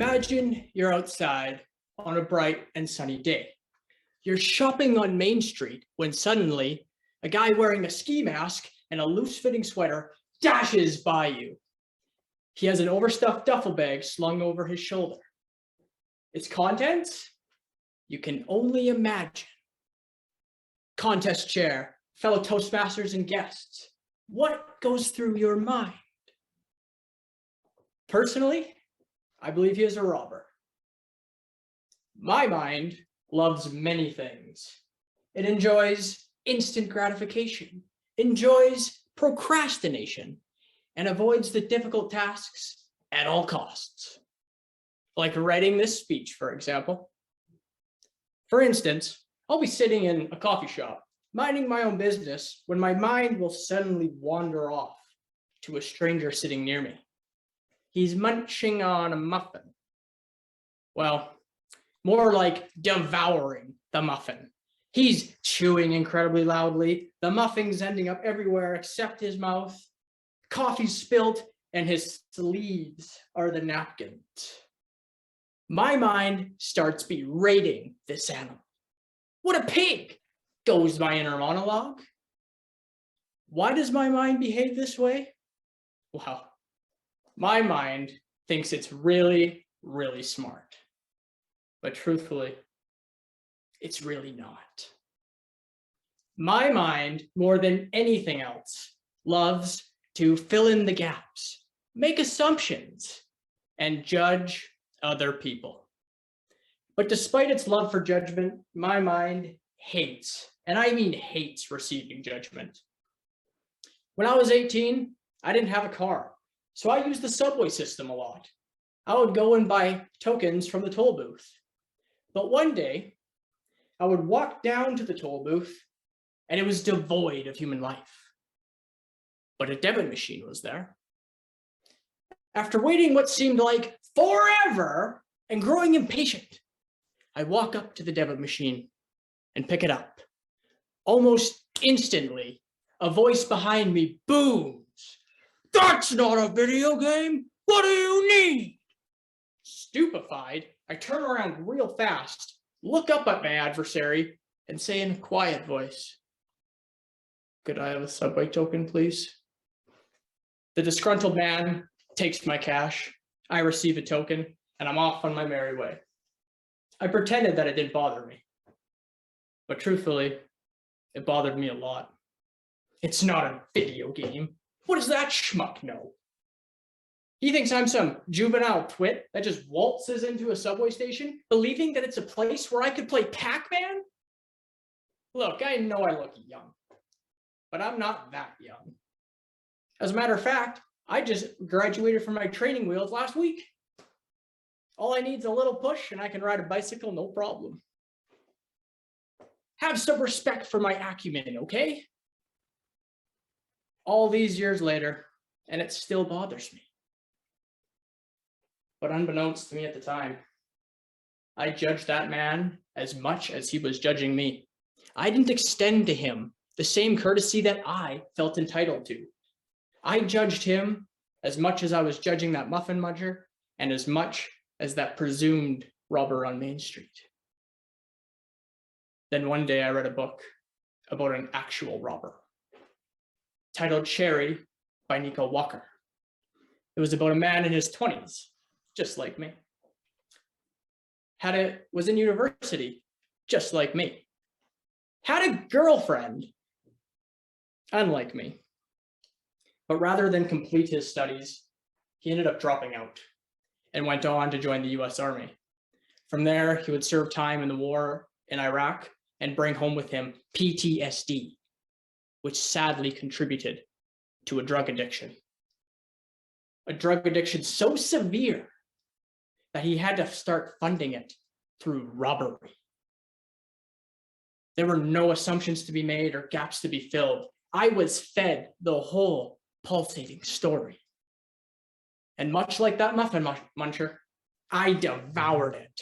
Imagine you're outside on a bright and sunny day. You're shopping on Main Street when suddenly a guy wearing a ski mask and a loose-fitting sweater dashes by you. He has an overstuffed duffel bag slung over his shoulder. Its contents? You can only imagine. Contest chair, fellow Toastmasters and guests, what goes through your mind? Personally, I believe he is a robber. My mind loves many things. It enjoys instant gratification, enjoys procrastination, and avoids the difficult tasks at all costs. Like writing this speech, for example. For instance, I'll be sitting in a coffee shop, minding my own business, when my mind will suddenly wander off to a stranger sitting near me. He's munching on a muffin. Well, more like devouring the muffin. He's chewing incredibly loudly. The muffin's ending up everywhere except his mouth. Coffee's spilled, and his sleeves are the napkins. My mind starts berating this animal. What a pig, goes my inner monologue. Why does my mind behave this way? Well, my mind thinks it's really, really smart. But truthfully, it's really not. My mind, more than anything else, loves to fill in the gaps, make assumptions, and judge other people. But despite its love for judgment, my mind hates, and I mean hates, receiving judgment. When I was 18, I didn't have a car, so I used the subway system a lot. I would go and buy tokens from the toll booth. But one day, I would walk down to the toll booth, and it was devoid of human life. But a debit machine was there. After waiting what seemed like forever and growing impatient, I walk up to the debit machine and pick it up. Almost instantly, a voice behind me booms. "That's not a video game! What do you need?" Stupefied, I turn around real fast, look up at my adversary, and say in a quiet voice, "Could I have a subway token, please?" The disgruntled man takes my cash, I receive a token, and I'm off on my merry way. I pretended that it didn't bother me. But truthfully, it bothered me a lot. It's not a video game. What does that schmuck know? He thinks I'm some juvenile twit that just waltzes into a subway station, believing that it's a place where I could play Pac-Man? Look, I know I look young, but I'm not that young. As a matter of fact, I just graduated from my training wheels last week. All I need is a little push and I can ride a bicycle, no problem. Have some respect for my acumen, okay? All these years later, and it still bothers me. But unbeknownst to me at the time, I judged that man as much as he was judging me. I didn't extend to him the same courtesy that I felt entitled to. I judged him as much as I was judging that muffin muncher and as much as that presumed robber on Main Street. Then one day I read a book about an actual robber titled Cherry by Nico Walker. It was about a man in his 20s, just like me. Was in university, just like me. Had a girlfriend, unlike me. But rather than complete his studies, he ended up dropping out and went on to join the US Army. From there, he would serve time in the war in Iraq and bring home with him PTSD, which sadly contributed to a drug addiction. A drug addiction so severe that he had to start funding it through robbery. There were no assumptions to be made or gaps to be filled. I was fed the whole pulsating story. And much like that muffin muncher, I devoured it.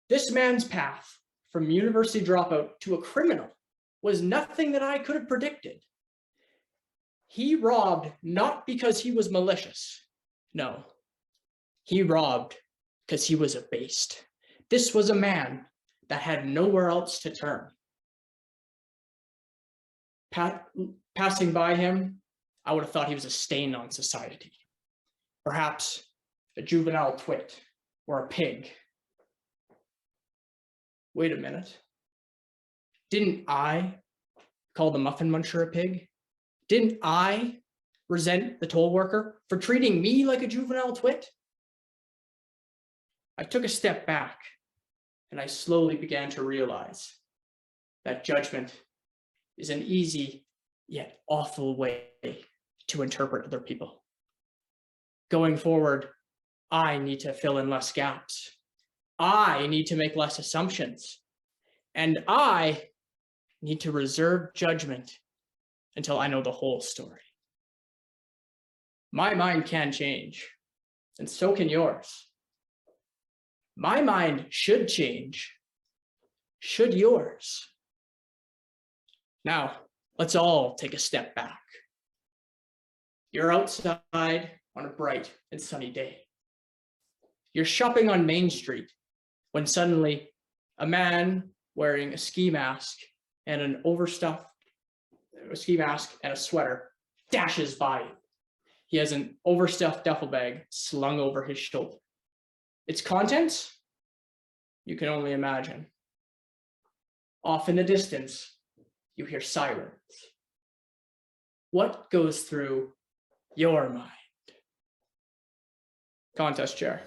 This man's path from university dropout to a criminal was nothing that I could have predicted. He robbed not because he was malicious. No, He robbed because he was a beast. This was a man that had nowhere else to turn. Passing by him, I would have thought he was a stain on society. Perhaps a juvenile twit or a pig. Wait a minute. Didn't I call the muffin muncher a pig? Didn't I resent the toll worker for treating me like a juvenile twit? I took a step back and I slowly began to realize that judgment is an easy yet awful way to interpret other people. Going forward, I need to fill in less gaps. I need to make less assumptions. And I need to reserve judgment until I know the whole story. My mind can change, and so can yours. My mind should change. Should yours? Now, let's all take a step back. You're outside on a bright and sunny day. You're shopping on Main Street when suddenly a man wearing a ski mask and a sweater dashes by you. He has an overstuffed duffel bag slung over his shoulder. Its contents? You can only imagine. Off in the distance, you hear sirens. What goes through your mind? Contest chair.